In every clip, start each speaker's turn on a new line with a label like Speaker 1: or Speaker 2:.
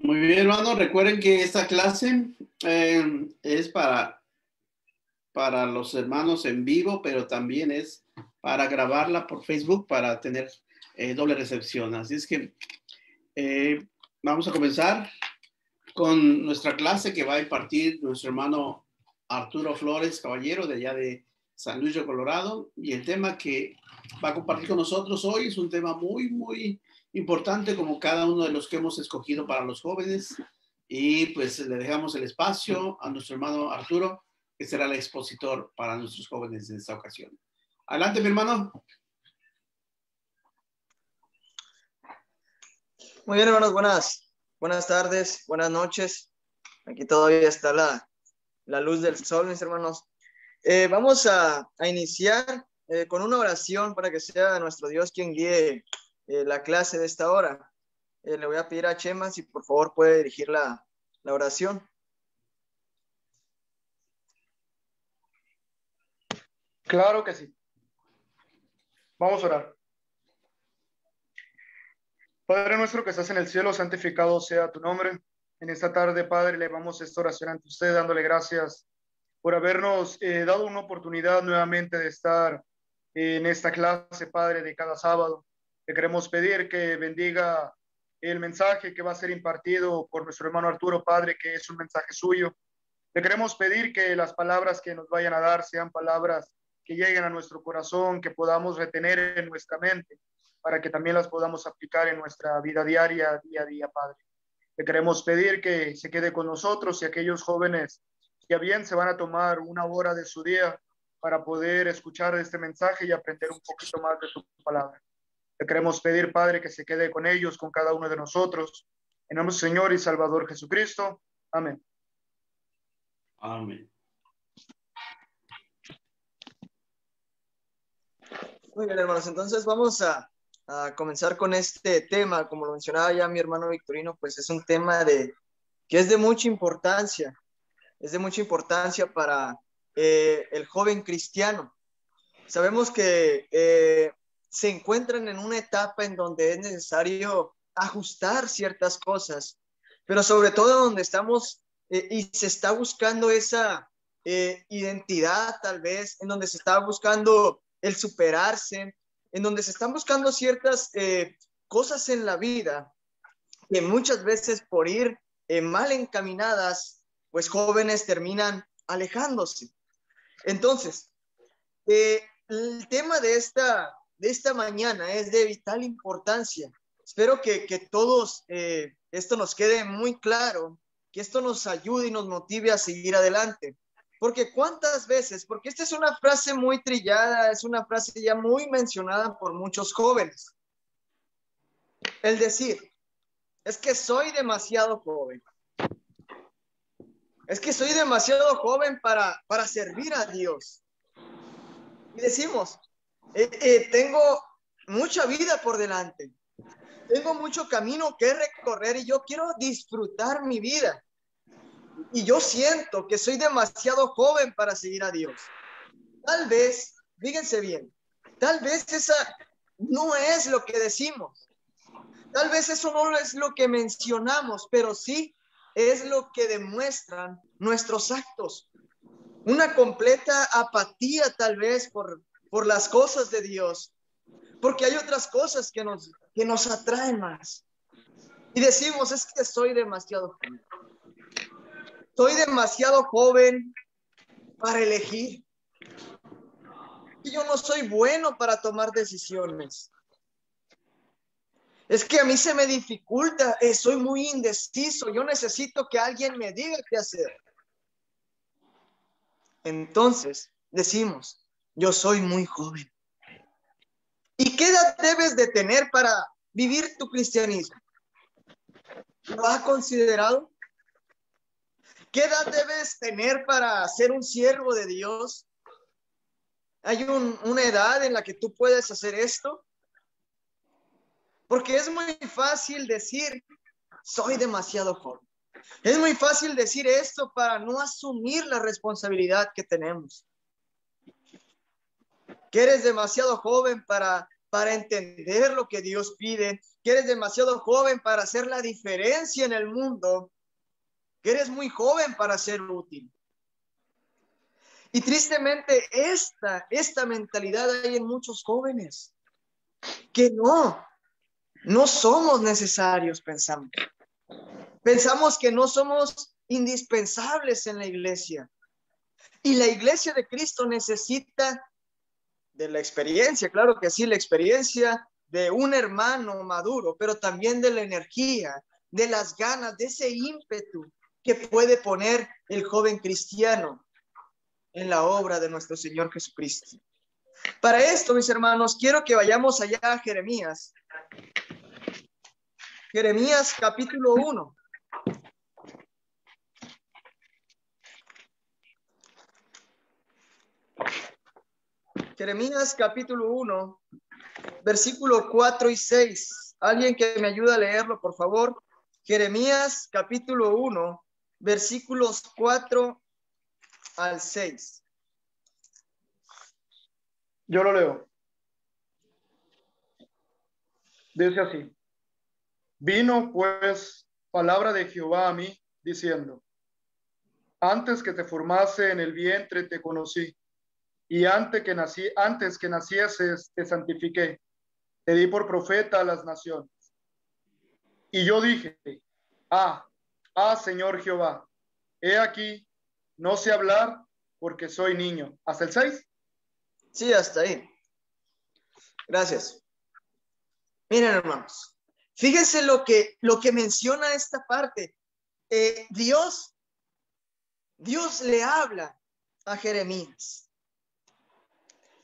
Speaker 1: Muy bien, hermano. Recuerden que esta clase es para los hermanos en vivo, pero también es para grabarla por Facebook para tener doble recepción. Así es que vamos a comenzar con nuestra clase que va a impartir nuestro hermano Arturo Flores Caballero, de allá de San Luis de Colorado. Y el tema que va a compartir con nosotros hoy es un tema muy importante, como cada uno de los que hemos escogido para los jóvenes. Y pues le dejamos el espacio a nuestro hermano Arturo, que será el expositor para nuestros jóvenes en esta ocasión. Adelante, mi hermano.
Speaker 2: Muy bien, hermanos, buenas tardes, buenas noches. Aquí todavía está la luz del sol, mis hermanos. Vamos a iniciar con una oración para que sea nuestro Dios quien guíe la clase de esta hora. Le voy a pedir a Chema si por favor puede dirigir la oración.
Speaker 3: Claro que sí. Vamos a orar. Padre nuestro que estás en el cielo, santificado sea tu nombre. En esta tarde, Padre, elevamos esta oración ante usted, dándole gracias por habernos dado una oportunidad nuevamente de estar en esta clase, Padre, de cada sábado. Le queremos pedir que bendiga el mensaje que va a ser impartido por nuestro hermano Arturo, Padre, que es un mensaje suyo. Le queremos pedir que las palabras que nos vayan a dar sean palabras que lleguen a nuestro corazón, que podamos retener en nuestra mente, para que también las podamos aplicar en nuestra vida diaria, día a día, Padre. Le queremos pedir que se quede con nosotros y aquellos jóvenes que a bien se van a tomar una hora de su día para poder escuchar este mensaje y aprender un poquito más de tu palabra. Le queremos pedir, Padre, que se quede con ellos, con cada uno de nosotros. En nombre del Señor y Salvador Jesucristo. Amén.
Speaker 1: Amén.
Speaker 2: Muy bien, hermanos, entonces vamos a comenzar con este tema. Como lo mencionaba ya mi hermano Victorino, pues es un tema que es de mucha importancia. Es de mucha importancia para el joven cristiano. Sabemos que se encuentran en una etapa en donde es necesario ajustar ciertas cosas, pero sobre todo donde estamos y se está buscando esa identidad, tal vez, en donde se está buscando el superarse, en donde se están buscando ciertas cosas en la vida que muchas veces por ir mal encaminadas, pues jóvenes terminan alejándose. Entonces, el tema de esta mañana es de vital importancia. Espero que todos esto nos quede muy claro, que esto nos ayude y nos motive a seguir adelante. Porque cuántas veces, porque esta es una frase muy trillada, es una frase ya muy mencionada por muchos jóvenes. El decir, es que soy demasiado joven. Es que soy demasiado joven para servir a Dios. Y decimos, tengo mucha vida por delante. Tengo mucho camino que recorrer y yo quiero disfrutar mi vida. Y yo siento que soy demasiado joven para seguir a Dios. Tal vez, fíjense bien, tal vez esa no es lo que decimos. Tal vez eso no es lo que mencionamos, pero sí es lo que demuestran nuestros actos. Una completa apatía tal vez por las cosas de Dios, porque hay otras cosas que nos atraen más. Y decimos, es que soy demasiado joven. Soy demasiado joven para elegir. Y yo no soy bueno para tomar decisiones. Es que a mí se me dificulta, soy muy indeciso, yo necesito que alguien me diga qué hacer. Entonces decimos, yo soy muy joven. ¿Y qué edad debes de tener para vivir tu cristianismo? ¿Lo has considerado? ¿Qué edad debes tener para ser un siervo de Dios? ¿Hay una edad en la que tú puedes hacer esto? Porque es muy fácil decir, soy demasiado joven. Es muy fácil decir esto para no asumir la responsabilidad que tenemos. Que eres demasiado joven para para entender lo que Dios pide, que eres demasiado joven para hacer la diferencia en el mundo, que eres muy joven para ser útil. Y tristemente esta mentalidad hay en muchos jóvenes, que no somos necesarios, pensamos. Pensamos que no somos indispensables en la iglesia. Y la iglesia de Cristo necesita de la experiencia, claro que sí, la experiencia de un hermano maduro, pero también de la energía, de las ganas, de ese ímpetu que puede poner el joven cristiano en la obra de nuestro Señor Jesucristo. Para esto, mis hermanos, quiero que vayamos allá a Jeremías. Jeremías capítulo 1. Jeremías capítulo 1, versículo 4 y 6. Alguien que me ayude a leerlo, por favor. Jeremías capítulo 1, versículos 4 al 6.
Speaker 3: Yo lo leo. Dice así: Vino pues palabra de Jehová a mí, diciendo: Antes que te formase en el vientre te conocí, y antes que nacieses te santifiqué, te di por profeta a las naciones. Y yo dije: Señor Jehová, he aquí, no sé hablar porque soy niño. ¿Hasta el 6?
Speaker 2: Sí, hasta ahí. Gracias. Miren, hermanos, fíjense lo que menciona esta parte. Dios le habla a Jeremías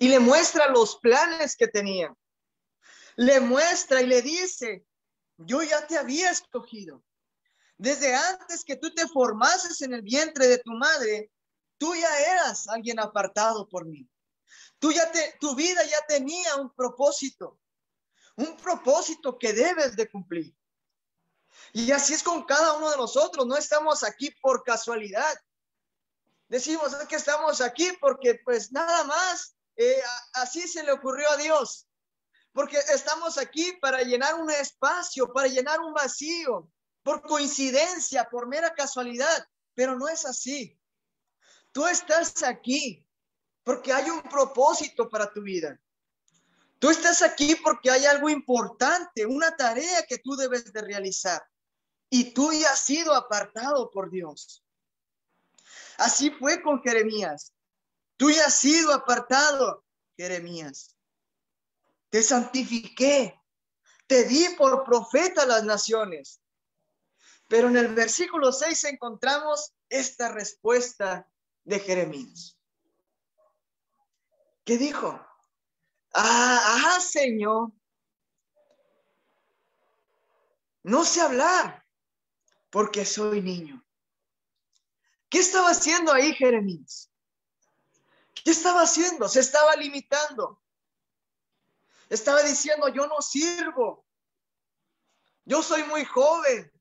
Speaker 2: y le muestra los planes que tenían. Le muestra y le dice: yo ya te había escogido. Desde antes que tú te formases en el vientre de tu madre, tú ya eras alguien apartado por mí. Tu vida ya tenía un propósito que debes de cumplir. Y así es con cada uno de nosotros. No estamos aquí por casualidad. Decimos que estamos aquí porque pues nada más así se le ocurrió a Dios. Porque estamos aquí para llenar un espacio, para llenar un vacío, por coincidencia, por mera casualidad. Pero no es así. Tú estás aquí porque hay un propósito para tu vida. Tú estás aquí porque hay algo importante, una tarea que tú debes de realizar. Y tú ya has sido apartado por Dios. Así fue con Jeremías. Tú ya has sido apartado, Jeremías. Te santifiqué. Te di por profeta a las naciones. Pero en el versículo 6 encontramos esta respuesta de Jeremías. ¿Qué dijo? Señor. No sé hablar porque soy niño. ¿Qué estaba haciendo ahí Jeremías? ¿Qué estaba haciendo? Se estaba limitando. Estaba diciendo: yo no sirvo. Yo soy muy joven.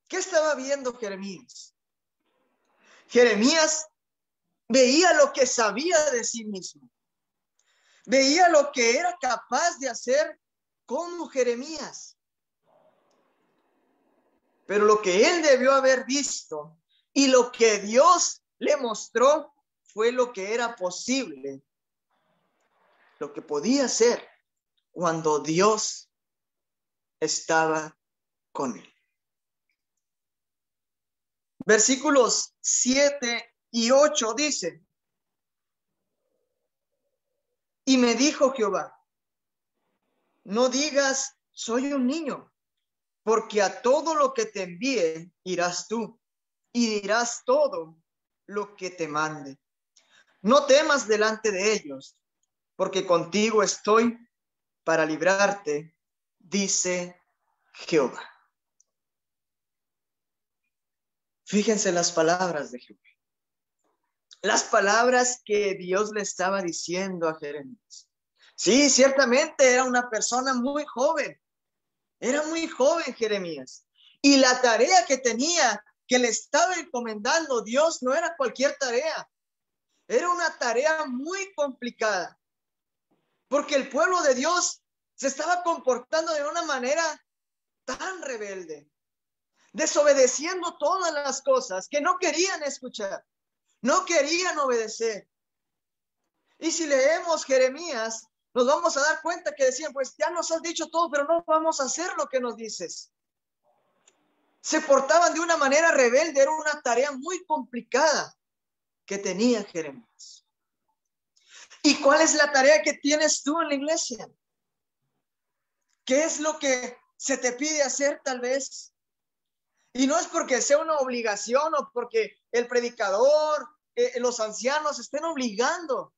Speaker 2: ¿Qué estaba viendo Jeremías? Jeremías veía lo que sabía de sí mismo. Veía lo que era capaz de hacer como Jeremías. Pero lo que él debió haber visto y lo que Dios le mostró fue lo que era posible, lo que podía hacer cuando Dios estaba con él. Versículos 7 y 8 dice: y me dijo Jehová: no digas soy un niño, porque a todo lo que te envíe irás tú, y dirás todo lo que te mande. No temas delante de ellos, porque contigo estoy para librarte, dice Jehová. Fíjense las palabras de Jehová. Las palabras que Dios le estaba diciendo a Jeremías. Sí, ciertamente era una persona muy joven. Era muy joven Jeremías. Y la tarea que tenía, que le estaba encomendando Dios, no era cualquier tarea. Era una tarea muy complicada. porque el pueblo de Dios se estaba comportando de una manera tan rebelde, desobedeciendo todas las cosas que no querían escuchar, no querían obedecer. Y si leemos Jeremías, nos vamos a dar cuenta que decían, pues ya nos has dicho todo, pero no vamos a hacer lo que nos dices. Se portaban de una manera rebelde, era una tarea muy complicada que tenía Jeremías. ¿Y cuál es la tarea que tienes tú en la iglesia? ¿Qué es lo que se te pide hacer tal vez? Y no es porque sea una obligación o porque el predicador, los ancianos estén obligando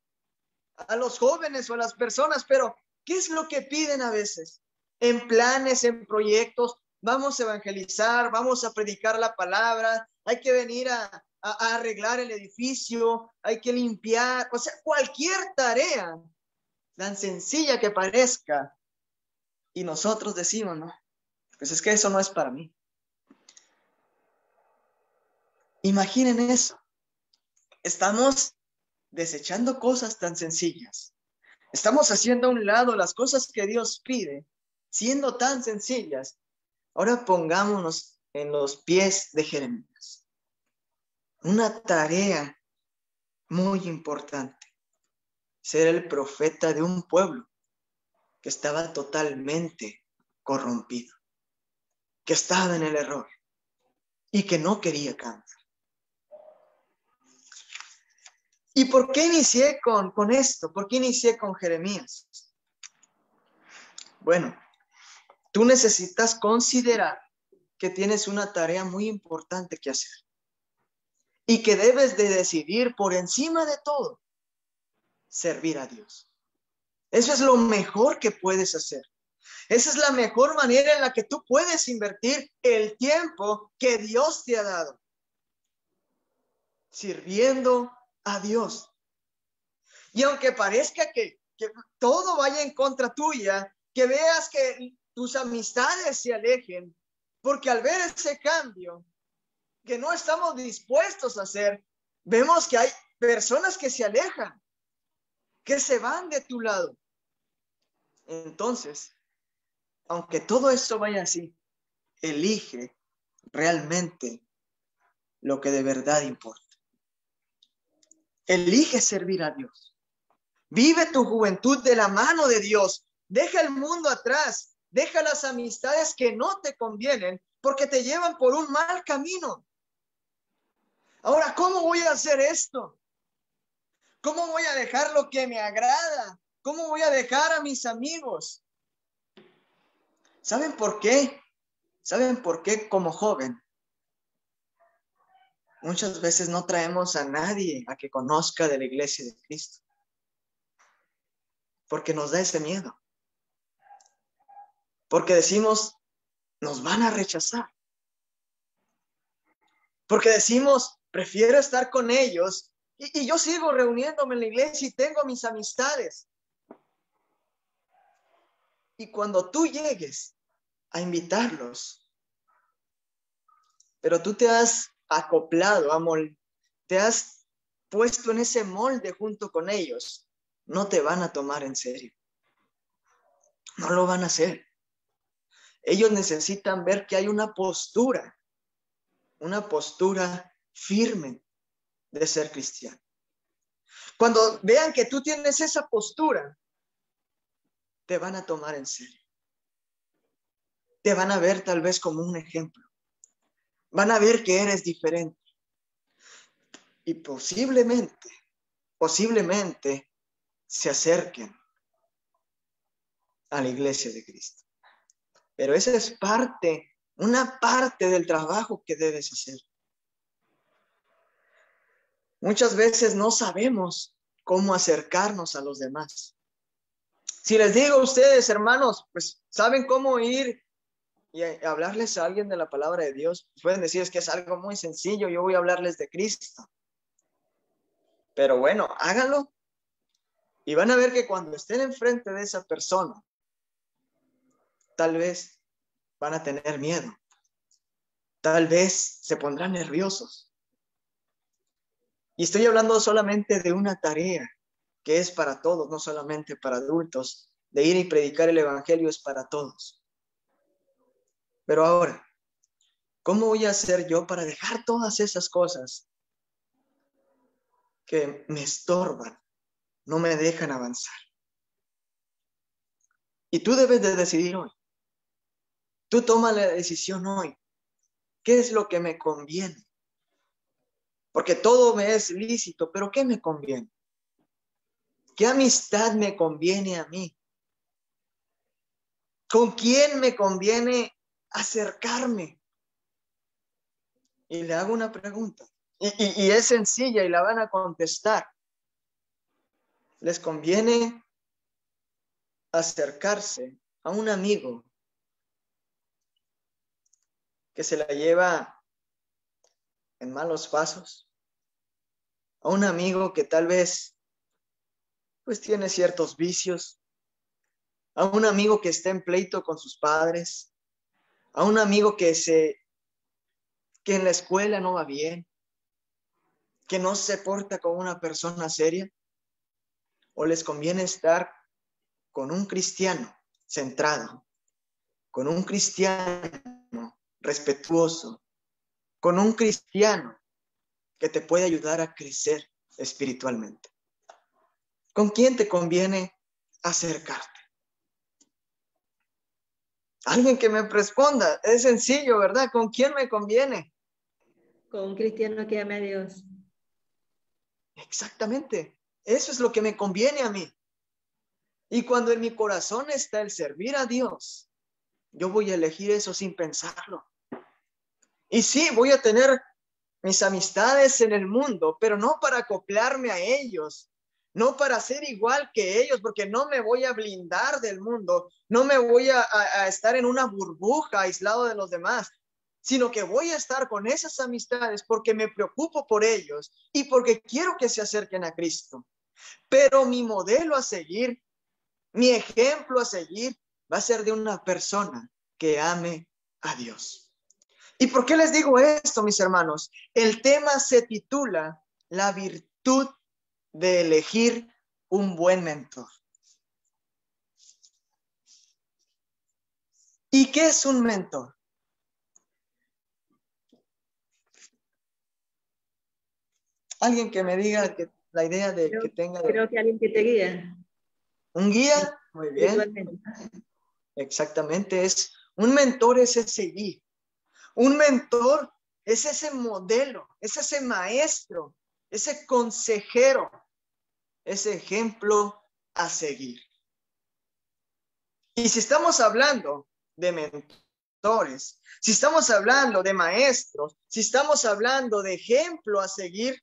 Speaker 2: a los jóvenes o a las personas, pero ¿qué es lo que piden a veces? En planes, en proyectos, vamos a evangelizar, vamos a predicar la palabra, hay que venir a arreglar el edificio, hay que limpiar, o sea, cualquier tarea, tan sencilla que parezca, y nosotros decimos, no, pues es que eso no es para mí. Imaginen eso, estamos desechando cosas tan sencillas. Estamos haciendo a un lado las cosas que Dios pide, siendo tan sencillas. Ahora pongámonos en los pies de Jeremías. Una tarea muy importante. Ser el profeta de un pueblo que estaba totalmente corrompido, que estaba en el error y que no quería cambiar. ¿Y por qué inicié con esto? ¿Por qué inicié con Jeremías? Bueno, tú necesitas considerar que tienes una tarea muy importante que hacer y que debes de decidir por encima de todo servir a Dios. Eso es lo mejor que puedes hacer. Esa es la mejor manera en la que tú puedes invertir el tiempo que Dios te ha dado, sirviendo a Dios. Y aunque parezca que todo vaya en contra tuya, que veas que tus amistades se alejen, porque al ver ese cambio que no estamos dispuestos a hacer, vemos que hay personas que se alejan, que se van de tu lado. Entonces, aunque todo eso vaya así, elige realmente lo que de verdad importa. Elige servir a Dios. Vive tu juventud de la mano de Dios. Deja el mundo atrás. Deja las amistades que no te convienen porque te llevan por un mal camino. Ahora, ¿cómo voy a hacer esto? ¿Cómo voy a dejar lo que me agrada? ¿Cómo voy a dejar a mis amigos? ¿Saben por qué? ¿Saben por qué como joven? Muchas veces no traemos a nadie a que conozca de la iglesia de Cristo. Porque nos da ese miedo. Porque decimos, nos van a rechazar. Porque decimos, prefiero estar con ellos y yo sigo reuniéndome en la iglesia y tengo mis amistades. Y cuando tú llegues a invitarlos, pero tú te has acoplado, te has puesto en ese molde junto con ellos, no te van a tomar en serio. No lo van a hacer. Ellos necesitan ver que hay una postura firme de ser cristiano. Cuando vean que tú tienes esa postura, te van a tomar en serio. Te van a ver tal vez como un ejemplo. Van a ver que eres diferente. Y posiblemente se acerquen a la iglesia de Cristo. Pero esa es una parte del trabajo que debes hacer. Muchas veces no sabemos cómo acercarnos a los demás. Si les digo a ustedes, hermanos, pues saben cómo ir y hablarles a alguien de la palabra de Dios. Pueden decir, es que es algo muy sencillo, yo voy a hablarles de Cristo. Pero bueno, háganlo. Y van a ver que cuando estén enfrente de esa persona, tal vez van a tener miedo. Tal vez se pondrán nerviosos. Y estoy hablando solamente de una tarea que es para todos, no solamente para adultos, de ir y predicar el evangelio es para todos. Pero ahora, ¿cómo voy a hacer yo para dejar todas esas cosas que me estorban, no me dejan avanzar? Y tú debes de decidir hoy. Tú toma la decisión hoy. ¿Qué es lo que me conviene? Porque todo me es lícito, pero ¿qué me conviene? ¿Qué amistad me conviene a mí? ¿Con quién me conviene acercarme? Y le hago una pregunta. Y es sencilla y la van a contestar. ¿Les conviene acercarse a un amigo que se la lleva en malos pasos? A un amigo que tal vez pues tiene ciertos vicios, a un amigo que está en pleito con sus padres, a un amigo que en la escuela no va bien, que no se porta como una persona seria. ¿O les conviene estar con un cristiano centrado, con un cristiano respetuoso, con un cristiano que te puede ayudar a crecer espiritualmente? ¿Con quién te conviene acercarte? Alguien que me responda. Es sencillo, ¿verdad? ¿Con quién me conviene?
Speaker 4: Con un cristiano que ame a Dios.
Speaker 2: Exactamente. Eso es lo que me conviene a mí. Y cuando en mi corazón está el servir a Dios, yo voy a elegir eso sin pensarlo. Y sí, voy a tener mis amistades en el mundo, pero no para acoplarme a ellos, no para ser igual que ellos, porque no me voy a blindar del mundo, no me voy a estar en una burbuja aislado de los demás, sino que voy a estar con esas amistades porque me preocupo por ellos y porque quiero que se acerquen a Cristo. Pero mi modelo a seguir, mi ejemplo a seguir, va a ser de una persona que ame a Dios. ¿Y por qué les digo esto, mis hermanos? El tema se titula La virtud de elegir un buen mentor. ¿Y qué es un mentor? Alguien que me diga que la idea de que tenga...
Speaker 4: Creo que alguien que te guía.
Speaker 2: ¿Un guía? Muy bien. Exactamente, un mentor es ese guía. Un mentor es ese modelo, es ese maestro, ese consejero, ese ejemplo a seguir. Y si estamos hablando de mentores, si estamos hablando de maestros, si estamos hablando de ejemplo a seguir,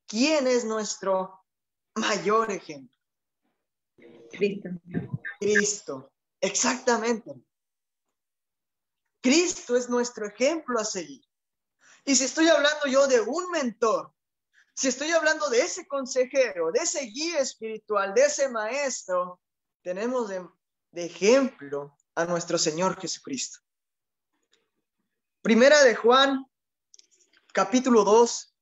Speaker 2: ¿quién es nuestro mayor ejemplo?
Speaker 4: Cristo.
Speaker 2: Cristo, exactamente. Cristo es nuestro ejemplo a seguir. Y si estoy hablando yo de un mentor, si estoy hablando de ese consejero, de ese guía espiritual, de ese maestro, tenemos de ejemplo a nuestro Señor Jesucristo. Primera de Juan, capítulo 2,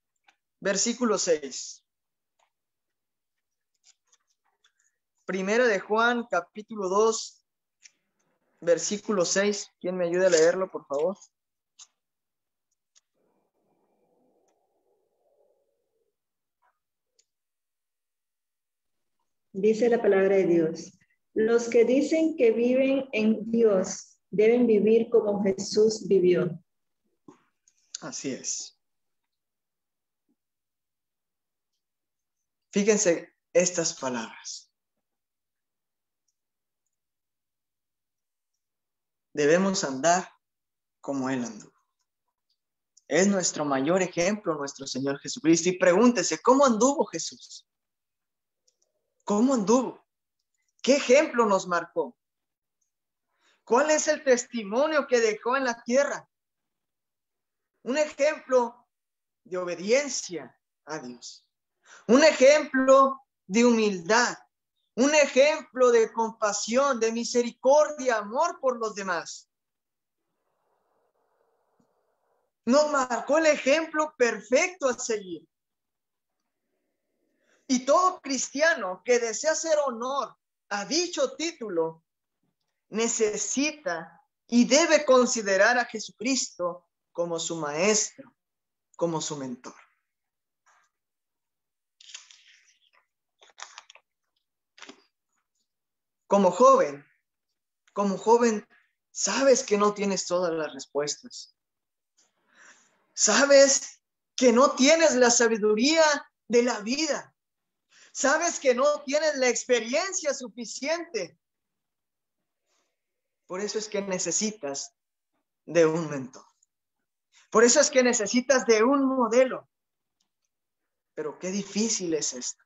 Speaker 2: versículo 6. Primera de Juan, capítulo 2, versículo 6. ¿Quién me ayuda a leerlo, por favor?
Speaker 4: Dice la palabra de Dios: los que dicen que viven en Dios deben vivir como Jesús vivió.
Speaker 2: Así es. Fíjense estas palabras. Debemos andar como Él andó. Es nuestro mayor ejemplo, nuestro Señor Jesucristo. Y pregúntese, ¿cómo anduvo Jesús? ¿Cómo anduvo? ¿Qué ejemplo nos marcó? ¿Cuál es el testimonio que dejó en la tierra? Un ejemplo de obediencia a Dios. Un ejemplo de humildad. Un ejemplo de compasión, de misericordia, amor por los demás. Nos marcó el ejemplo perfecto a seguir. Y todo cristiano que desea hacer honor a dicho título necesita y debe considerar a Jesucristo como su maestro, como su mentor. Como joven, sabes que no tienes todas las respuestas. Sabes que no tienes la sabiduría de la vida. Sabes que no tienes la experiencia suficiente. Por eso es que necesitas de un mentor. Por eso es que necesitas de un modelo. Pero qué difícil es esto.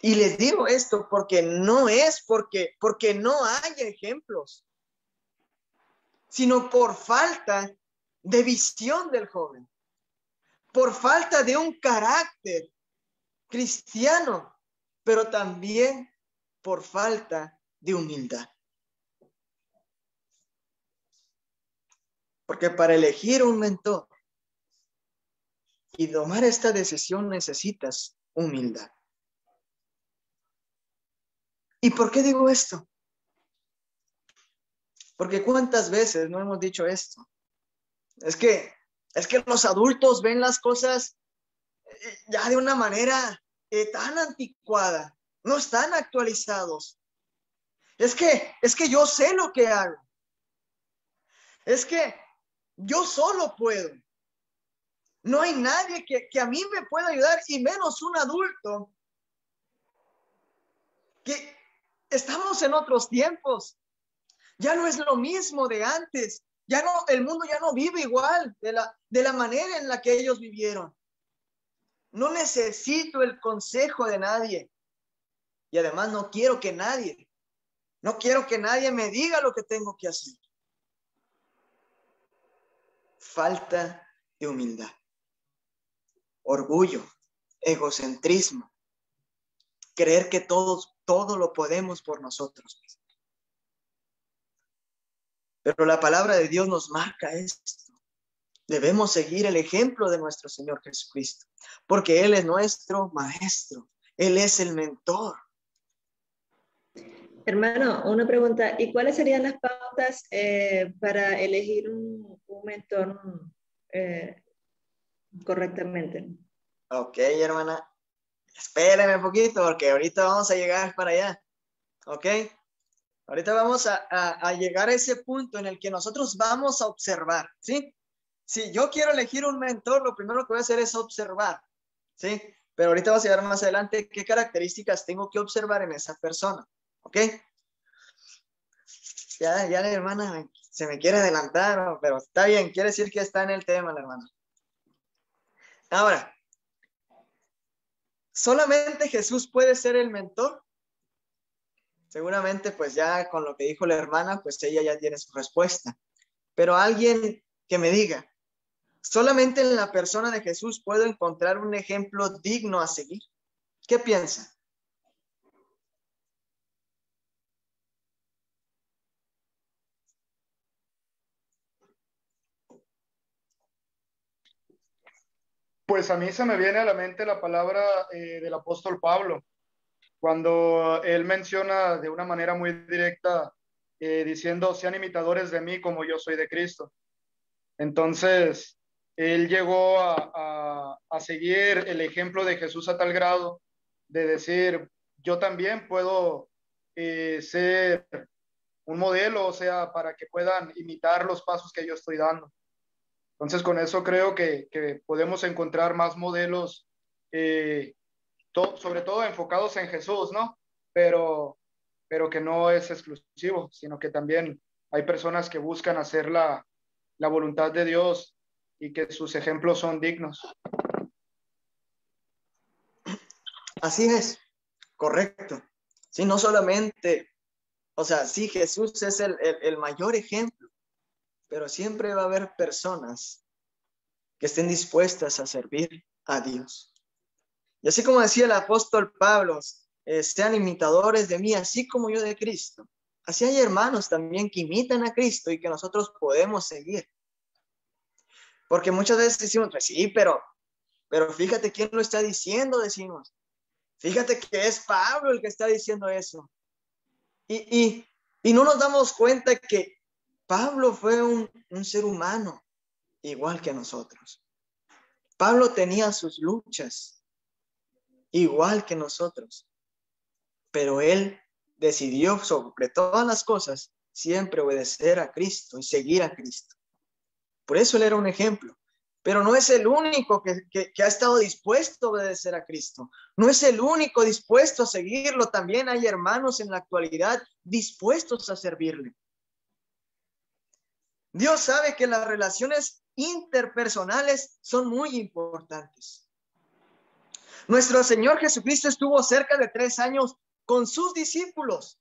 Speaker 2: Y les digo esto porque no es porque no hay ejemplos, sino por falta de visión del joven, por falta de un carácter cristiano, pero también por falta de humildad. Porque para elegir un mentor y tomar esta decisión necesitas humildad. ¿Y por qué digo esto? Porque cuántas veces no hemos dicho esto. Es que los adultos ven las cosas ya de una manera tan anticuada, no están actualizados. Es que yo sé lo que hago. Es que yo solo puedo. No hay nadie que a mí me pueda ayudar, y menos un adulto. Que estamos en otros tiempos. Ya no es lo mismo de antes. Ya no, el mundo ya no vive igual de la manera en la que ellos vivieron. No necesito el consejo de nadie. Y además no quiero que nadie me diga lo que tengo que hacer. Falta de humildad, orgullo, egocentrismo, creer que todo lo podemos por nosotros mismos. Pero la palabra de Dios nos marca esto. Debemos seguir el ejemplo de nuestro Señor Jesucristo, porque Él es nuestro maestro, Él es el mentor.
Speaker 4: Hermano, una pregunta. ¿Y cuáles serían las pautas para elegir un mentor correctamente?
Speaker 2: Ok, hermana. Espérame un poquito porque ahorita vamos a llegar para allá. Ok. Ahorita vamos a llegar a ese punto en el que nosotros vamos a observar, ¿sí? Si yo quiero elegir un mentor, lo primero que voy a hacer es observar, ¿sí? Pero ahorita vamos a llegar más adelante qué características tengo que observar en esa persona, ¿ok? Ya la hermana se me quiere adelantar, ¿no? Pero está bien, quiere decir que está en el tema la hermana. Ahora, ¿solamente Jesús puede ser el mentor? Seguramente, pues ya con lo que dijo la hermana, pues ella ya tiene su respuesta. Pero alguien que me diga, ¿solamente en la persona de Jesús puedo encontrar un ejemplo digno a seguir? ¿Qué piensa?
Speaker 3: Pues a mí se me viene a la mente la palabra del apóstol Pablo, cuando él menciona de una manera muy directa, diciendo, sean imitadores de mí como yo soy de Cristo. Entonces, él llegó a seguir el ejemplo de Jesús a tal grado de decir, yo también puedo ser un modelo, o sea, para que puedan imitar los pasos que yo estoy dando. Entonces, con eso creo que podemos encontrar más modelos, sobre todo enfocados en Jesús, ¿no? Pero que no es exclusivo, sino que también hay personas que buscan hacer la voluntad de Dios y que sus ejemplos son dignos.
Speaker 2: Así es, correcto. Sí, no solamente, o sea, sí, Jesús es el mayor ejemplo, pero siempre va a haber personas que estén dispuestas a servir a Dios. Y así como decía el apóstol Pablo, sean imitadores de mí, así como yo de Cristo. Así hay hermanos también que imitan a Cristo y que nosotros podemos seguir. Porque muchas veces decimos, pues sí, pero Pero fíjate quién lo está diciendo, decimos. Fíjate que es Pablo el que está diciendo eso. Y no nos damos cuenta que Pablo fue un ser humano igual que nosotros. Pablo tenía sus luchas igual que nosotros. Pero él decidió sobre todas las cosas siempre obedecer a Cristo y seguir a Cristo. Por eso él era un ejemplo. Pero no es el único que ha estado dispuesto a obedecer a Cristo. No es el único dispuesto a seguirlo. También hay hermanos en la actualidad dispuestos a servirle. Dios sabe que las relaciones interpersonales son muy importantes. Nuestro Señor Jesucristo estuvo cerca de 3 años con sus discípulos.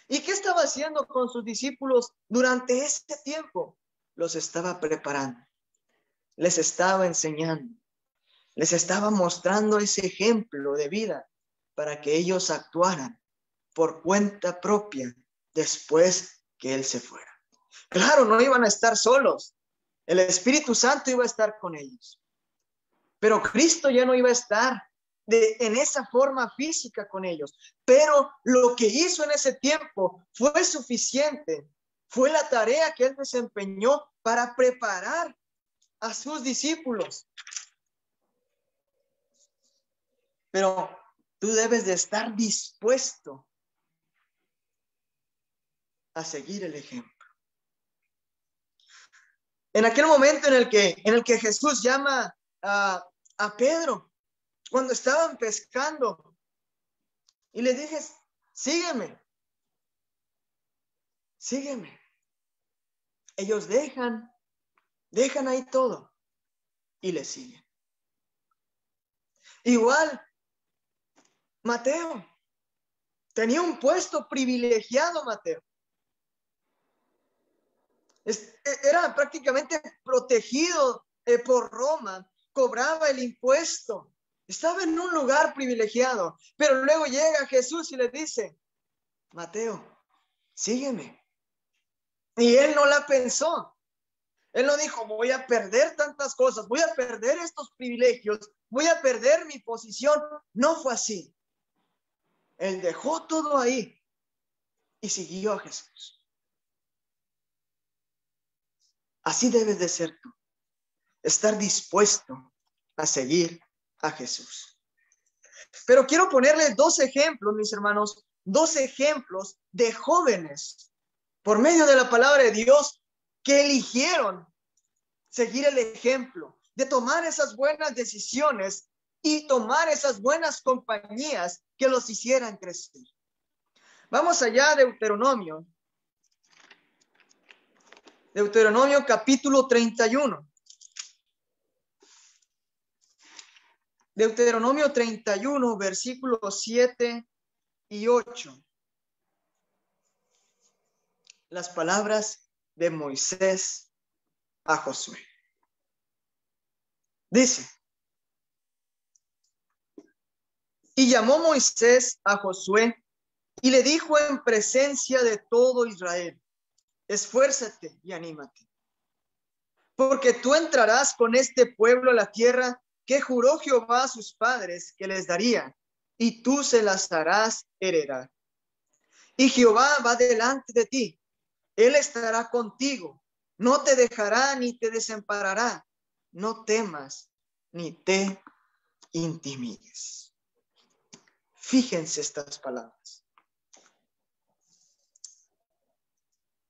Speaker 2: ¿Y qué estaba haciendo con sus discípulos durante este tiempo? Los estaba preparando. Les estaba enseñando, les estaba mostrando ese ejemplo de vida para que ellos actuaran por cuenta propia después que Él se fuera. Claro, no iban a estar solos. El Espíritu Santo iba a estar con ellos. Pero Cristo ya no iba a estar en esa forma física con ellos. Pero lo que hizo en ese tiempo fue suficiente. Fue la tarea que Él desempeñó para preparar a sus discípulos. Pero tú debes de estar dispuesto a seguir el ejemplo. En aquel momento en el que Jesús llama a Pedro, cuando estaban pescando, y le dije, sígueme. Ellos dejan ahí todo y le siguen. Igual, Mateo tenía un puesto privilegiado. Mateo era prácticamente protegido por Roma, cobraba el impuesto, estaba en un lugar privilegiado, pero luego llega Jesús y le dice, Mateo, sígueme. Y él no la pensó. Él no dijo, voy a perder tantas cosas, voy a perder estos privilegios, voy a perder mi posición. No fue así. Él dejó todo ahí y siguió a Jesús. Así debes de ser tú. Estar dispuesto a seguir a Jesús. Pero quiero ponerles 2 ejemplos, mis hermanos, 2 ejemplos de jóvenes por medio de la palabra de Dios que eligieron seguir el ejemplo de tomar esas buenas decisiones y tomar esas buenas compañías que los hicieran crecer. Vamos allá a Deuteronomio. Deuteronomio capítulo 31. Deuteronomio 31, versículos 7 y 8. Las palabras de Moisés a Josué. Dice, y llamó Moisés a Josué y le dijo en presencia de todo Israel, esfuérzate y anímate, porque tú entrarás con este pueblo a la tierra que juró Jehová a sus padres que les daría, y tú se las harás heredar. Y Jehová va delante de ti, Él estará contigo, no te dejará ni te desamparará, no temas ni te intimides. Fíjense estas palabras.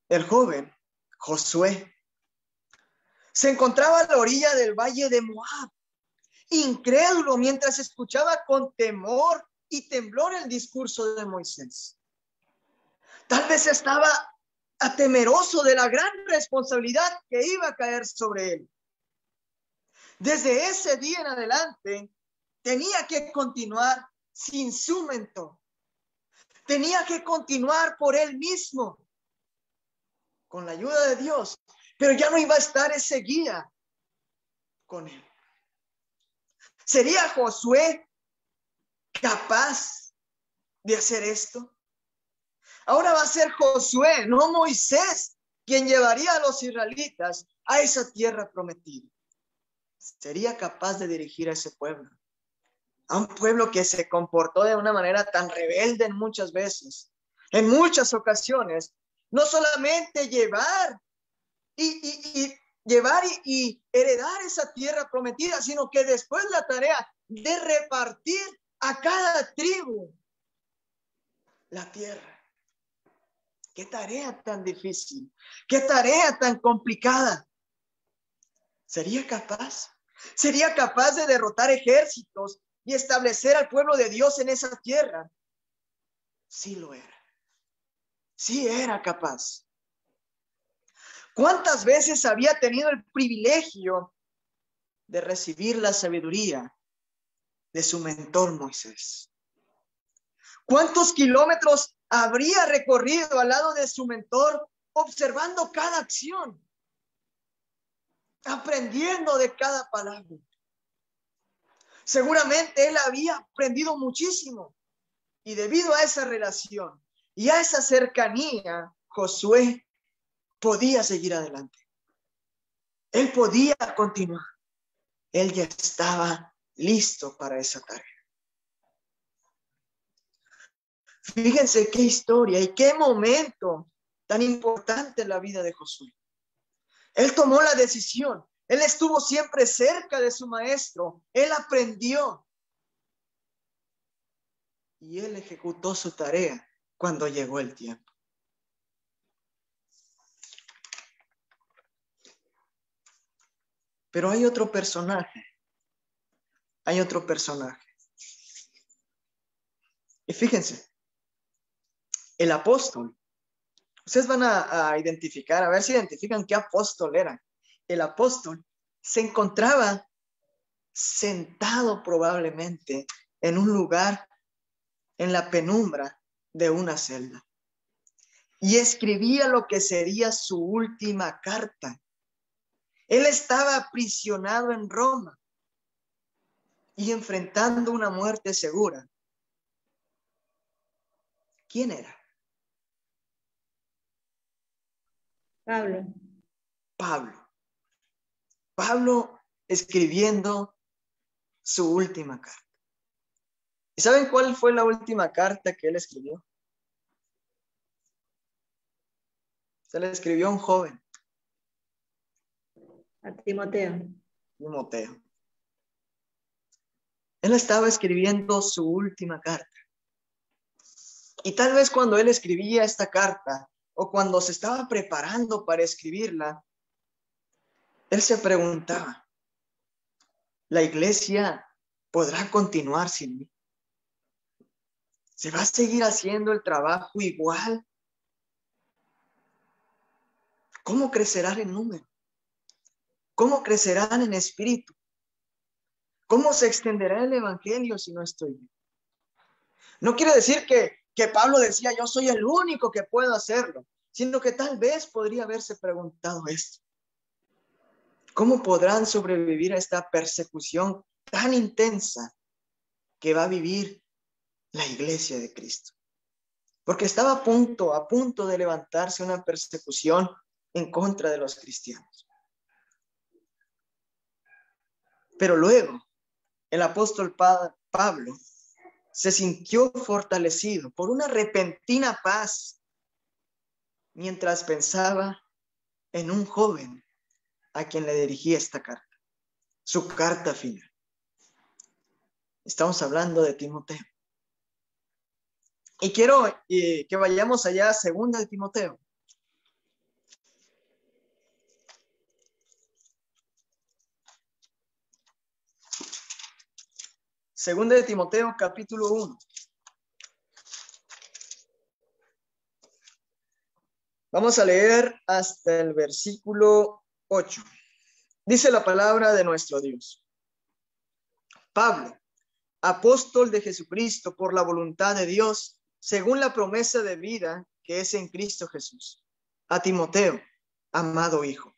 Speaker 2: El joven Josué se encontraba a la orilla del valle de Moab, incrédulo mientras escuchaba con temor y temblor el discurso de Moisés. Tal vez estaba temeroso de la gran responsabilidad que iba a caer sobre él. Desde ese día en adelante tenía que continuar sin su mentor. Tenía que continuar por él mismo, con la ayuda de Dios, pero ya no iba a estar ese guía con él. ¿Sería Josué capaz de hacer esto? Ahora va a ser Josué, no Moisés, quien llevaría a los israelitas a esa tierra prometida. sería capaz de dirigir a ese pueblo. A un pueblo que se comportó de una manera tan rebelde en muchas veces, en muchas ocasiones. No solamente llevar y heredar esa tierra prometida, sino que después la tarea de repartir a cada tribu la tierra. Qué tarea tan difícil, qué tarea tan complicada. ¿Sería capaz? ¿Sería capaz de derrotar ejércitos y establecer al pueblo de Dios en esa tierra? Sí lo era. Sí era capaz. ¿Cuántas veces había tenido el privilegio de recibir la sabiduría de su mentor Moisés? ¿Cuántos kilómetros habría recorrido al lado de su mentor, observando cada acción, aprendiendo de cada palabra? Seguramente él había aprendido muchísimo, y debido a esa relación y a esa cercanía, Josué podía seguir adelante. Él podía continuar. Él ya estaba listo para esa tarea. Fíjense qué historia y qué momento tan importante en la vida de Josué. Él tomó la decisión. Él estuvo siempre cerca de su maestro. Él aprendió. Y él ejecutó su tarea cuando llegó el tiempo. Pero hay otro personaje. Hay otro personaje. Y fíjense, el apóstol. Ustedes van a identificar, a ver si identifican qué apóstol era. El apóstol se encontraba sentado probablemente en un lugar en la penumbra de una celda y escribía lo que sería su última carta. Él estaba aprisionado en Roma y enfrentando una muerte segura. ¿Quién era? Pablo escribiendo su última carta. ¿Y saben cuál fue la última carta que él escribió? Se le escribió a un joven.
Speaker 4: A Timoteo.
Speaker 2: Él estaba escribiendo su última carta. Y tal vez cuando él escribía esta carta, o cuando se estaba preparando para escribirla, él se preguntaba, ¿la iglesia podrá continuar sin mí? ¿Se va a seguir haciendo el trabajo igual? ¿Cómo crecerán en número? ¿Cómo crecerán en espíritu? ¿Cómo se extenderá el evangelio si no estoy yo? No quiere decir que Pablo decía, yo soy el único que puedo hacerlo, sino que tal vez podría haberse preguntado esto. ¿Cómo podrán sobrevivir a esta persecución tan intensa que va a vivir la iglesia de Cristo? Porque estaba a punto de levantarse una persecución en contra de los cristianos. Pero luego, el apóstol Pablo se sintió fortalecido por una repentina paz mientras pensaba en un joven a quien le dirigía esta carta, su carta final. Estamos hablando de Timoteo. Y quiero que vayamos allá a 2 de Timoteo. Segunda de Timoteo, capítulo 1. Vamos a leer hasta el versículo 8. Dice la palabra de nuestro Dios. Pablo, apóstol de Jesucristo por la voluntad de Dios, según la promesa de vida que es en Cristo Jesús. A Timoteo, amado hijo.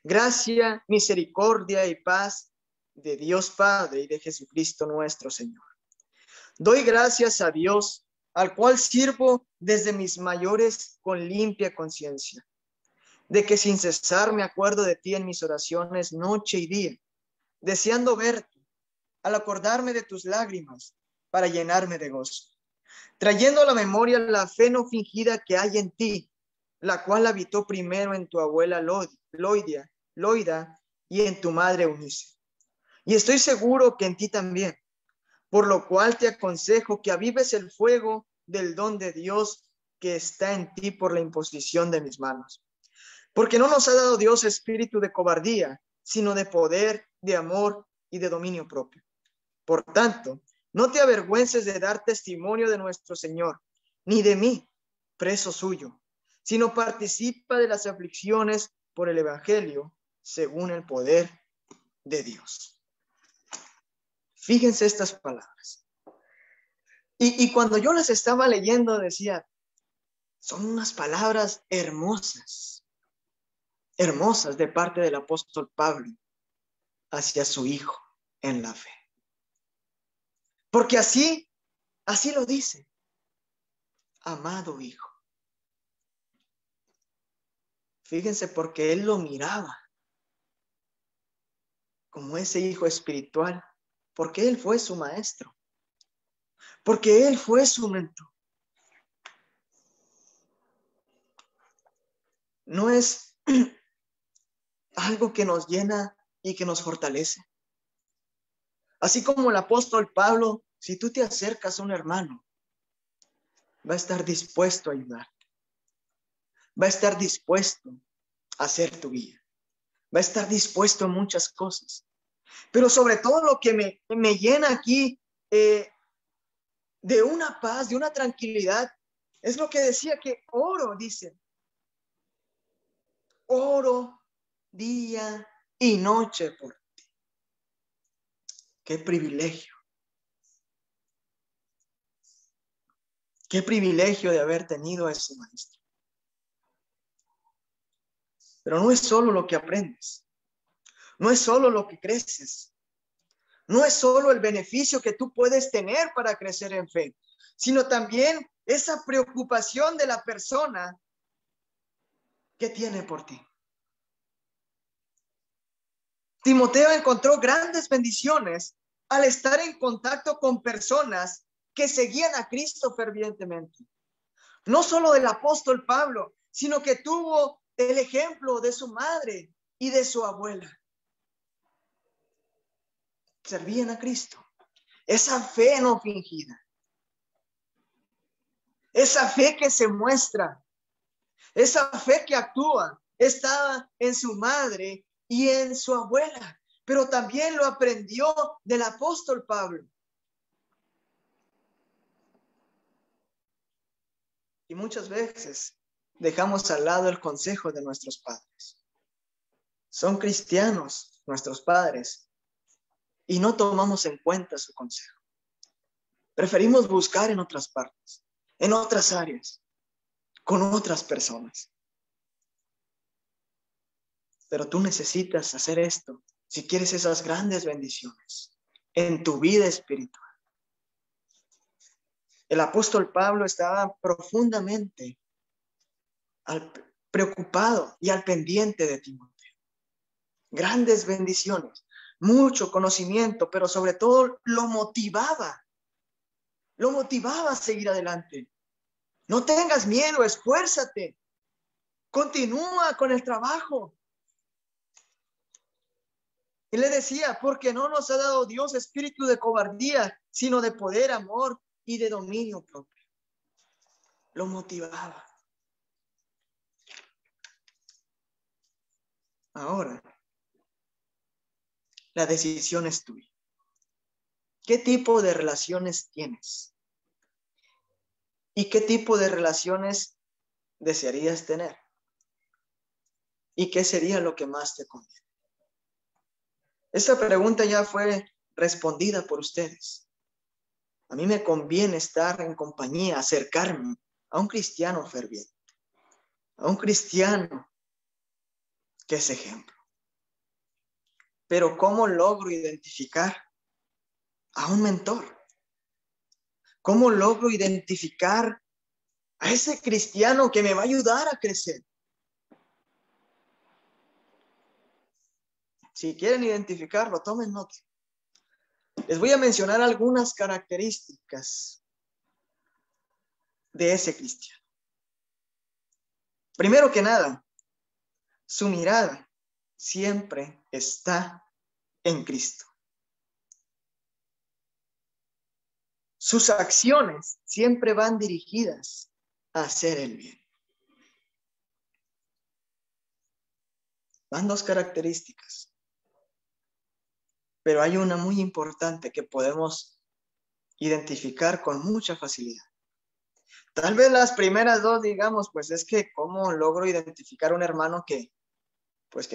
Speaker 2: Gracia, misericordia y paz de Dios Padre y de Jesucristo nuestro Señor. Doy gracias a Dios, al cual sirvo desde mis mayores con limpia conciencia, de que sin cesar me acuerdo de ti en mis oraciones noche y día, deseando verte, al acordarme de tus lágrimas, para llenarme de gozo, trayendo a la memoria la fe no fingida que hay en ti, la cual habitó primero en tu abuela Loida y en tu madre Eunice. Y estoy seguro que en ti también, por lo cual te aconsejo que avives el fuego del don de Dios que está en ti por la imposición de mis manos. Porque no nos ha dado Dios espíritu de cobardía, sino de poder, de amor y de dominio propio. Por tanto, no te avergüences de dar testimonio de nuestro Señor, ni de mí, preso suyo, sino participa de las aflicciones por el Evangelio, según el poder de Dios. Fíjense estas palabras. Y cuando yo las estaba leyendo, decía, son unas palabras hermosas, hermosas de parte del apóstol Pablo hacia su hijo en la fe. Porque así lo dice, amado hijo. Fíjense, porque él lo miraba como ese hijo espiritual, porque él fue su maestro, porque él fue su mentor. No es algo que nos llena y que nos fortalece. Así como el apóstol Pablo, si tú te acercas a un hermano, va a estar dispuesto a ayudarte. Va a estar dispuesto a ser tu guía. Va a estar dispuesto a muchas cosas. Pero sobre todo lo que me llena aquí de una paz, de una tranquilidad, es lo que decía que oro, dice. Oro día y noche por ti. Qué privilegio. Qué privilegio de haber tenido a ese maestro. Pero no es solo lo que aprendes. No es solo lo que creces. No es solo el beneficio que tú puedes tener para crecer en fe, sino también esa preocupación de la persona que tiene por ti. Timoteo encontró grandes bendiciones al estar en contacto con personas que seguían a Cristo fervientemente. No solo del apóstol Pablo, sino que tuvo el ejemplo de su madre y de su abuela. Servían a Cristo. Esa fe no fingida. Esa fe que se muestra. Esa fe que actúa. Estaba en su madre y en su abuela. Pero también lo aprendió del apóstol Pablo. Y muchas veces dejamos al lado el consejo de nuestros padres. Son cristianos nuestros padres y no tomamos en cuenta su consejo. Preferimos buscar en otras partes, en otras áreas, con otras personas. Pero tú necesitas hacer esto si quieres esas grandes bendiciones en tu vida espiritual. El apóstol Pablo estaba profundamente preocupado y al pendiente de Timoteo. Grandes bendiciones, mucho conocimiento, pero sobre todo lo motivaba a seguir adelante. No tengas miedo, esfuérzate, continúa con el trabajo. Y le decía, porque no nos ha dado Dios espíritu de cobardía, sino de poder, amor y de dominio propio. Lo motivaba. Ahora, la decisión es tuya. ¿Qué tipo de relaciones tienes? ¿Y qué tipo de relaciones desearías tener? ¿Y qué sería lo que más te conviene? Esa pregunta ya fue respondida por ustedes. A mí me conviene estar en compañía, acercarme a un cristiano ferviente, a un cristiano que es ejemplo. Pero ¿cómo logro identificar a un mentor? ¿Cómo logro identificar a ese cristiano que me va a ayudar a crecer? Si quieren identificarlo, tomen nota. Les voy a mencionar algunas características de ese cristiano. Primero que nada, su mirada siempre está en Cristo. Sus acciones siempre van dirigidas a hacer el bien. Van dos características. Pero hay una muy importante que podemos identificar con mucha facilidad. Tal vez las primeras dos, digamos, pues es que ¿cómo logro identificar un hermano que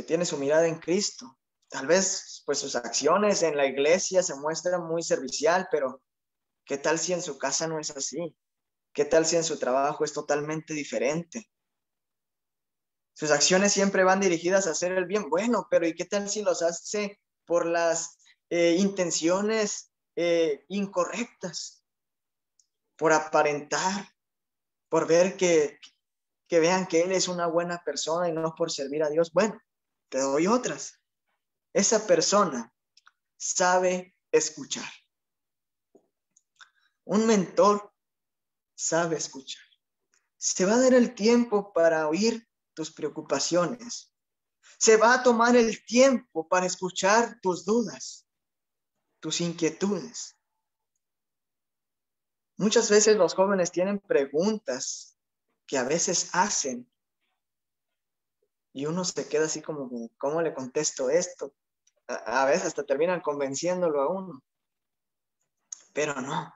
Speaker 2: tiene su mirada en Cristo? Tal vez, pues sus acciones en la iglesia se muestran muy servicial, pero ¿qué tal si en su casa no es así? ¿Qué tal si en su trabajo es totalmente diferente? Sus acciones siempre van dirigidas a hacer el bien. Bueno, pero ¿y qué tal si los hace por las intenciones incorrectas? Por aparentar, por ver que vean que él es una buena persona y no por servir a Dios. Bueno, te doy otras. Esa persona sabe escuchar. Un mentor sabe escuchar. Se va a dar el tiempo para oír tus preocupaciones. Se va a tomar el tiempo para escuchar tus dudas, tus inquietudes. Muchas veces los jóvenes tienen preguntas que a veces hacen y uno se queda así como, ¿cómo le contesto esto? A veces hasta terminan convenciéndolo a uno. Pero no.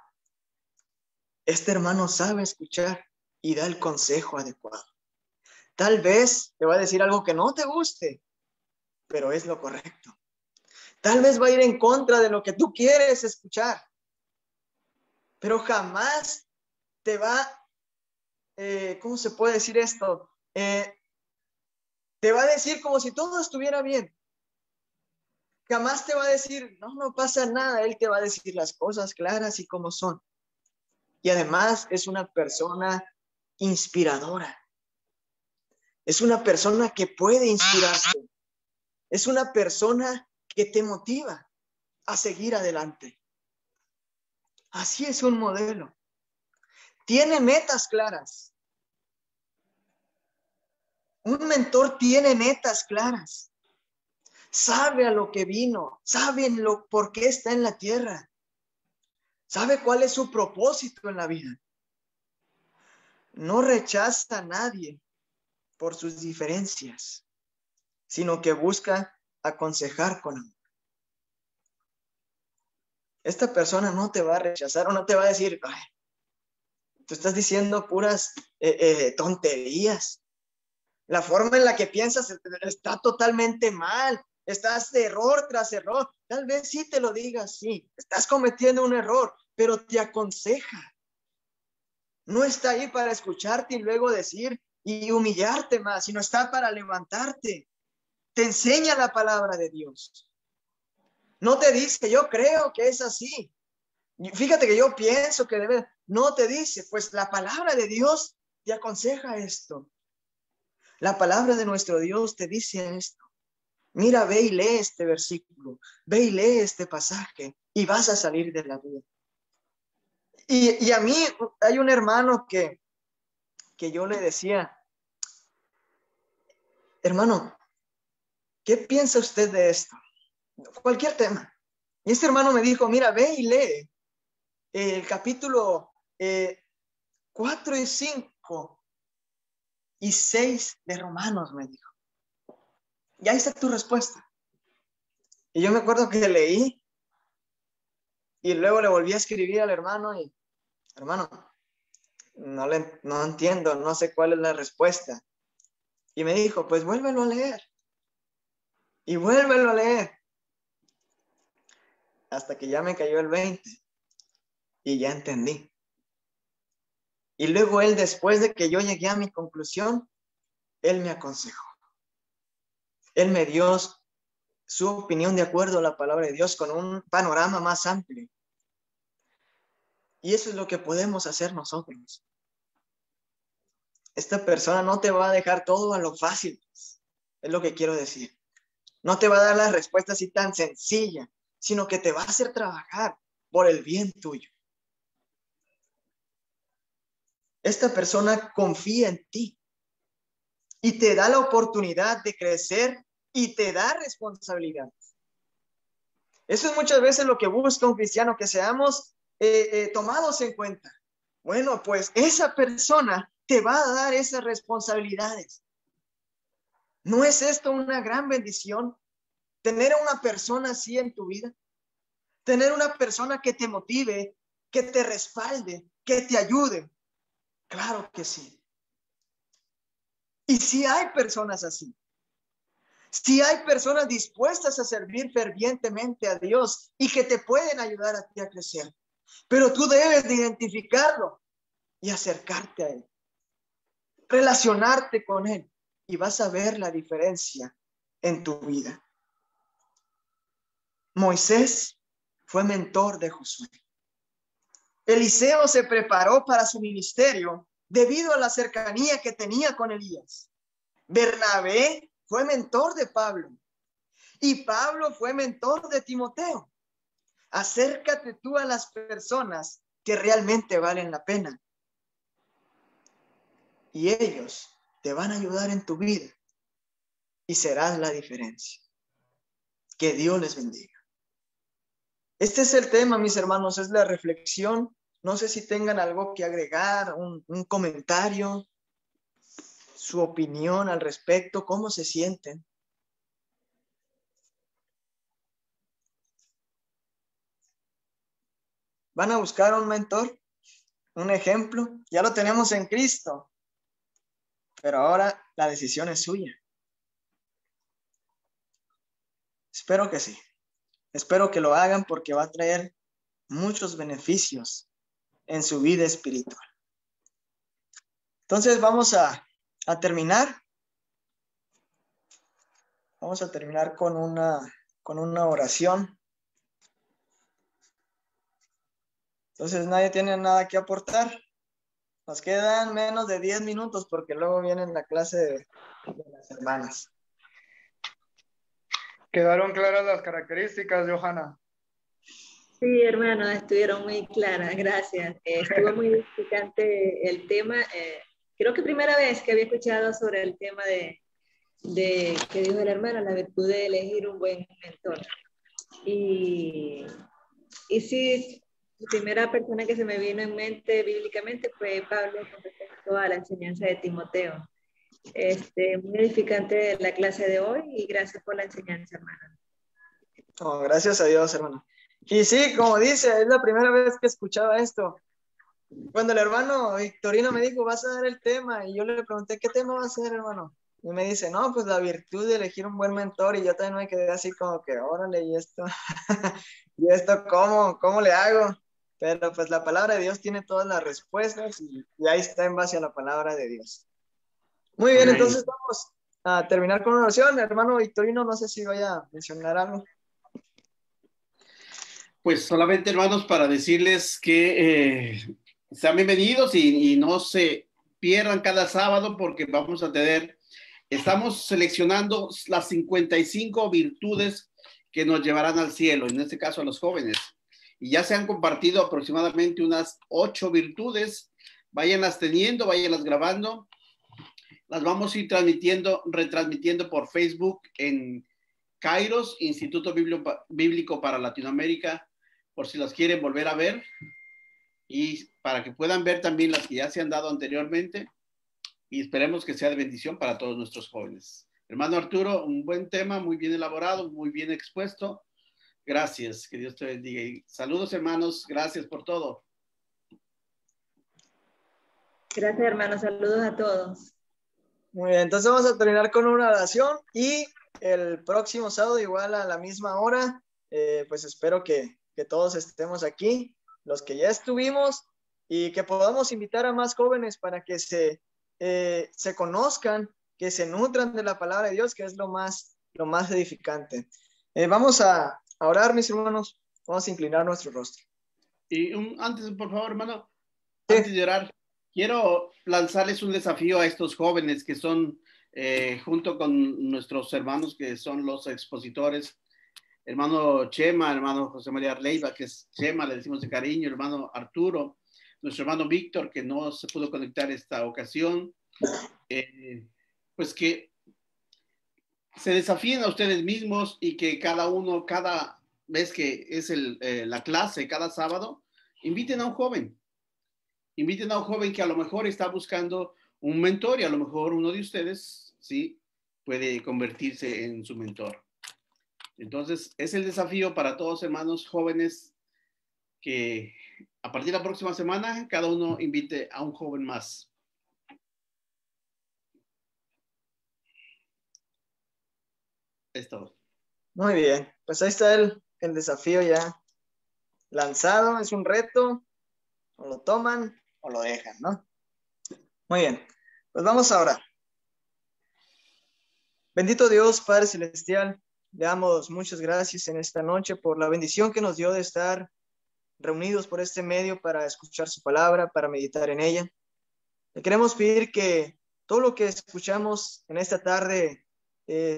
Speaker 2: Este hermano sabe escuchar y da el consejo adecuado. Tal vez te va a decir algo que no te guste, pero es lo correcto. Tal vez va a ir en contra de lo que tú quieres escuchar, pero jamás te va, ¿cómo se puede decir esto? Te va a decir como si todo estuviera bien. Jamás te va a decir, no pasa nada. Él te va a decir las cosas claras y como son. Y además es una persona inspiradora. Es una persona que puede inspirarte. Es una persona que te motiva a seguir adelante. Así es un modelo. Tiene metas claras. Un mentor tiene metas claras. Sabe a lo que vino. Sabe por qué está en la tierra. Sabe cuál es su propósito en la vida. No rechaza a nadie por sus diferencias, sino que busca aconsejar con amor. Esta persona no te va a rechazar o no te va a decir, ay, tú estás diciendo puras tonterías. La forma en la que piensas está totalmente mal. Estás de error tras error. Tal vez sí te lo digas, sí. Estás cometiendo un error, pero te aconseja. No está ahí para escucharte y luego decir y humillarte más, sino está para levantarte. Te enseña la palabra de Dios. No te dice, yo creo que es así. Fíjate que yo pienso que debe. No te dice, pues la palabra de Dios te aconseja esto. La palabra de nuestro Dios te dice esto. Mira, ve y lee este versículo. Ve y lee este pasaje y vas a salir de la duda. Y a mí hay un hermano que yo le decía, hermano, ¿qué piensa usted de esto? Cualquier tema. Y este hermano me dijo, mira, ve y lee el capítulo 4 y 5 y 6 de Romanos, me dijo. Y ahí está tu respuesta. Y yo me acuerdo que leí y luego le volví a escribir al hermano y, hermano, no entiendo, no sé cuál es la respuesta. Y me dijo, pues vuélvelo a leer. Y vuélvelo a leer. Hasta que ya me cayó el 20 y ya entendí. Y luego él, después de que yo llegué a mi conclusión, él me aconsejó. Él me dio su opinión de acuerdo a la palabra de Dios con un panorama más amplio. Y eso es lo que podemos hacer nosotros. Esta persona no te va a dejar todo a lo fácil. Es lo que quiero decir. No te va a dar la respuesta así tan sencilla, sino que te va a hacer trabajar por el bien tuyo. Esta persona confía en ti y te da la oportunidad de crecer y te da responsabilidades. Eso es muchas veces lo que busca un cristiano, que seamos tomados en cuenta. Bueno, pues esa persona te va a dar esas responsabilidades. ¿No es esto una gran bendición? Tener a una persona así en tu vida. Tener una persona que te motive, que te respalde, que te ayude. Claro que sí. Y si hay personas así. Si hay personas dispuestas a servir fervientemente a Dios y que te pueden ayudar a ti a crecer. Pero tú debes de identificarlo y acercarte a él. Relacionarte con él. Y vas a ver la diferencia en tu vida. Moisés fue mentor de Josué. Eliseo se preparó para su ministerio debido a la cercanía que tenía con Elías. Bernabé fue mentor de Pablo y Pablo fue mentor de Timoteo. Acércate tú a las personas que realmente valen la pena y ellos te van a ayudar en tu vida y serás la diferencia. Que Dios les bendiga. Este es el tema, mis hermanos, es la reflexión. No sé si tengan algo que agregar, un comentario, su opinión al respecto, cómo se sienten. ¿Van a buscar un mentor? ¿Un ejemplo? Ya lo tenemos en Cristo, pero ahora la decisión es suya. Espero que sí. Espero que lo hagan porque va a traer muchos beneficios en su vida espiritual. Entonces vamos a terminar. Vamos a terminar con una oración. Entonces nadie tiene nada que aportar. Nos quedan menos de 10 minutos porque luego viene la clase de las hermanas.
Speaker 3: Quedaron claras las características, Johanna.
Speaker 4: Sí, hermano, estuvieron muy claras, gracias. Estuvo muy edificante el tema. Creo que primera vez que había escuchado sobre el tema de que dijo el hermano, la virtud de elegir un buen mentor. Y sí, la primera persona que se me vino en mente bíblicamente fue Pablo con respecto a la enseñanza de Timoteo. Muy edificante la clase de hoy y gracias por la enseñanza, hermana.
Speaker 2: Oh, gracias a Dios, hermano. Y sí, como dice, es la primera vez que escuchaba esto. Cuando el hermano Victorino me dijo, vas a dar el tema, y yo le pregunté, ¿qué tema va a ser, hermano? Y me dice, no, pues la virtud de elegir un buen mentor, y yo también me quedé así como que, órale, ¿y esto? ¿Y esto cómo le hago? Pero pues la palabra de Dios tiene todas las respuestas, y ahí está en base a la palabra de Dios. Muy bien, entonces vamos a terminar con una oración. Hermano Victorino, no sé si vaya a mencionar algo.
Speaker 1: Pues solamente, hermanos, para decirles que sean bienvenidos y no se pierdan cada sábado porque estamos seleccionando las 55 virtudes que nos llevarán al cielo, en este caso a los jóvenes. Y ya se han compartido aproximadamente unas 8 virtudes. Váyanlas teniendo, váyanlas grabando. Las vamos a ir retransmitiendo por Facebook en Kairos, Instituto Bíblico para Latinoamérica, por si las quieren volver a ver y para que puedan ver también las que ya se han dado anteriormente y esperemos que sea de bendición para todos nuestros jóvenes. Hermano Arturo, un buen tema, muy bien elaborado, muy bien expuesto. Gracias, que Dios te bendiga. Y saludos, hermanos, gracias por todo.
Speaker 4: Gracias, hermano, saludos a todos.
Speaker 2: Muy bien, entonces vamos a terminar con una oración y el próximo sábado igual a la misma hora, pues espero que todos estemos aquí, los que ya estuvimos, y que podamos invitar a más jóvenes para que se conozcan, que se nutran de la palabra de Dios, que es lo más edificante. Vamos a orar, mis hermanos, vamos a inclinar nuestro rostro.
Speaker 1: Y antes, por favor, hermano,
Speaker 2: sí.
Speaker 1: Antes de orar, quiero lanzarles un desafío a estos jóvenes que son junto con nuestros hermanos que son los expositores, hermano Chema, hermano José María Leiva, que es Chema, le decimos de cariño, hermano Arturo, nuestro hermano Víctor, que no se pudo conectar esta ocasión, pues que se desafíen a ustedes mismos y que cada uno, cada vez que es la clase, cada sábado, inviten a un joven que a lo mejor está buscando un mentor y a lo mejor uno de ustedes, sí, puede convertirse en su mentor. Entonces, es el desafío para todos hermanos jóvenes que a partir de la próxima semana cada uno invite a un joven más. Es todo.
Speaker 2: Muy bien, pues ahí está el desafío ya lanzado, es un reto, o lo toman o lo dejan, ¿no? Muy bien, pues vamos ahora. Bendito Dios, Padre Celestial, le damos muchas gracias en esta noche por la bendición que nos dio de estar reunidos por este medio para escuchar su palabra, para meditar en ella. Le queremos pedir que todo lo que escuchamos en esta tarde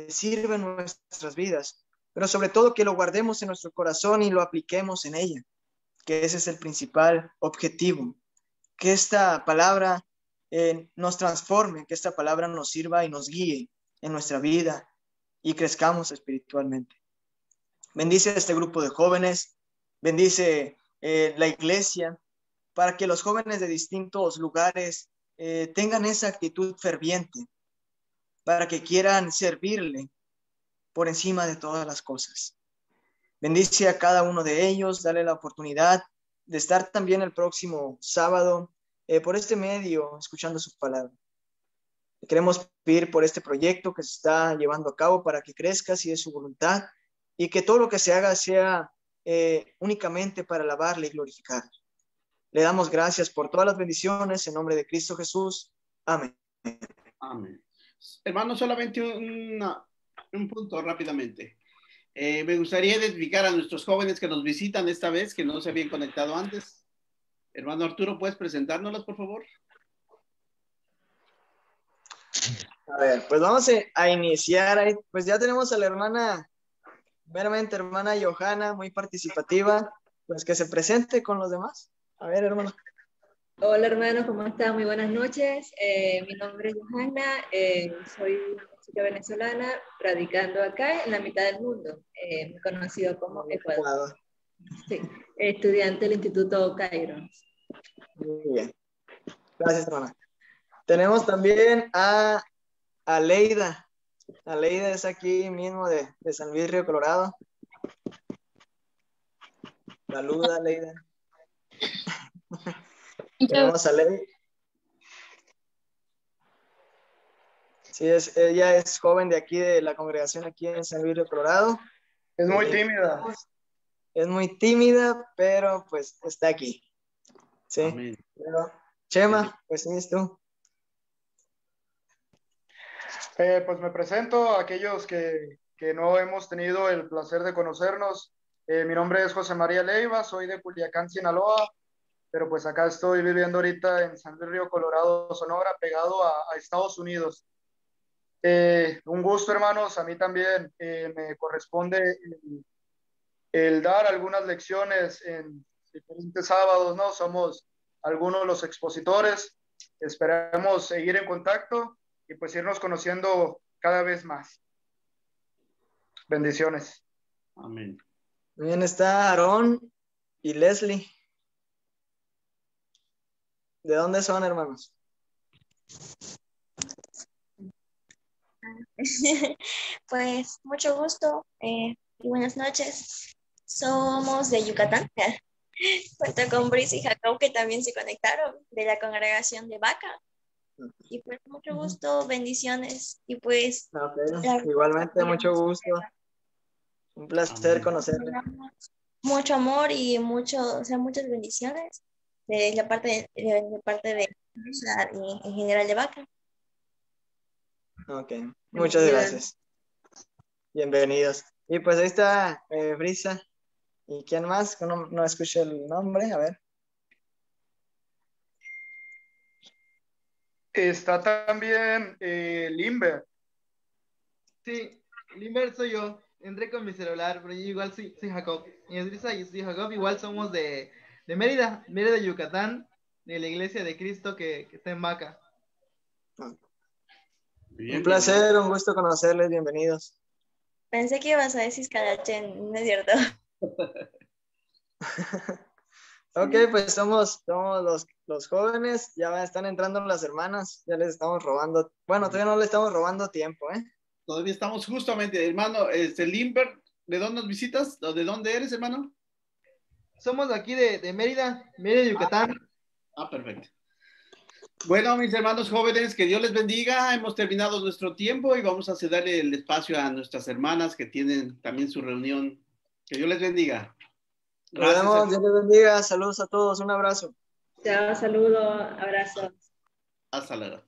Speaker 2: sirva en nuestras vidas, pero sobre todo que lo guardemos en nuestro corazón y lo apliquemos en ella, que ese es el principal objetivo, que esta palabra nos transforme, que esta palabra nos sirva y nos guíe en nuestra vida y crezcamos espiritualmente. Bendice a este grupo de jóvenes, bendice la iglesia, para que los jóvenes de distintos lugares tengan esa actitud ferviente, para que quieran servirle por encima de todas las cosas. Bendice a cada uno de ellos, dale la oportunidad de estar también el próximo sábado por este medio, escuchando su palabra. Queremos pedir por este proyecto que se está llevando a cabo para que crezca, si es su voluntad, y que todo lo que se haga sea únicamente para alabarle y glorificar. Le damos gracias por todas las bendiciones en nombre de Cristo Jesús. Amén.
Speaker 1: Amén. Hermano, solamente un punto rápidamente. Me gustaría identificar a nuestros jóvenes que nos visitan esta vez, que no se habían conectado antes. Hermano Arturo, ¿puedes presentárnoslos, por favor?
Speaker 2: A ver, pues vamos a iniciar. Pues ya tenemos a la hermana, meramente hermana Johanna, muy participativa, pues que se presente con los demás. A ver, hermano.
Speaker 4: Hola hermanos, ¿cómo están? Muy buenas noches. Mi nombre es Johanna, soy una chica venezolana radicando acá en la mitad del mundo, muy conocido como Ecuador. Sí, estudiante del Instituto Cairo.
Speaker 2: Muy bien. Gracias, hermana. Tenemos también a Leida. Leida es aquí mismo de San Luis Río Colorado. Saluda, Leida. Tenemos a Leida. Sí, ella es joven de aquí, de la congregación aquí en San Luis Río Colorado.
Speaker 3: Es muy tímida.
Speaker 2: Es muy tímida, pero pues está aquí. Sí.
Speaker 1: Amén.
Speaker 2: Pero, Chema, pues sí, es tú.
Speaker 3: Pues me presento a aquellos que no hemos tenido el placer de conocernos. Mi nombre es José María Leiva, soy de Culiacán, Sinaloa, pero pues acá estoy viviendo ahorita en San Luis Río Colorado, Sonora, pegado a Estados Unidos. Un gusto, hermanos. A mí también me corresponde el dar algunas lecciones en diferentes sábados, ¿no? Somos algunos de los expositores. Esperamos seguir en contacto y pues irnos conociendo cada vez más. Bendiciones.
Speaker 1: Amén.
Speaker 2: Bien, está Aarón y Leslie. ¿De dónde son, hermanos?
Speaker 5: Pues mucho gusto y buenas noches. Somos de Yucatán. Cuento con Brice y Jacob, que también se conectaron de la congregación de Vaca. Y pues mucho gusto, bendiciones. Y pues
Speaker 2: igualmente, mucho gusto. Un placer conocerle.
Speaker 5: Mucho amor y muchas bendiciones de la parte de en general de Vaca.
Speaker 2: Ok, muchas gracias. Bienvenidos. Y pues ahí está Brisa. ¿Y quién más? No escuché el nombre, a ver.
Speaker 3: Está también Limber.
Speaker 6: Sí, Limber soy yo. Entré con mi celular, pero yo igual soy Jacob. Y es Brisa y soy Jacob. Igual somos de Mérida, Yucatán, de la Iglesia de Cristo que está en Maca.
Speaker 2: Un placer, un gusto conocerles, bienvenidos.
Speaker 5: Pensé que ibas a decir Carachen, ¿no es cierto?
Speaker 2: Ok, pues somos los jóvenes, ya están entrando las hermanas, ya les estamos robando, bueno, todavía no les estamos robando tiempo, ¿eh?
Speaker 1: Todavía estamos justamente, hermano, Limber, ¿de dónde nos visitas? ¿O de dónde eres, hermano?
Speaker 6: Somos de aquí de Mérida, Yucatán.
Speaker 1: Perfecto. Bueno, mis hermanos jóvenes, que Dios les bendiga. Hemos terminado nuestro tiempo y vamos a cederle el espacio a nuestras hermanas que tienen también su reunión. Que Dios les bendiga.
Speaker 2: Gracias. Nos vemos, Dios les bendiga. Saludos a todos, un abrazo.
Speaker 4: Chao, saludos, abrazos.
Speaker 1: Hasta luego.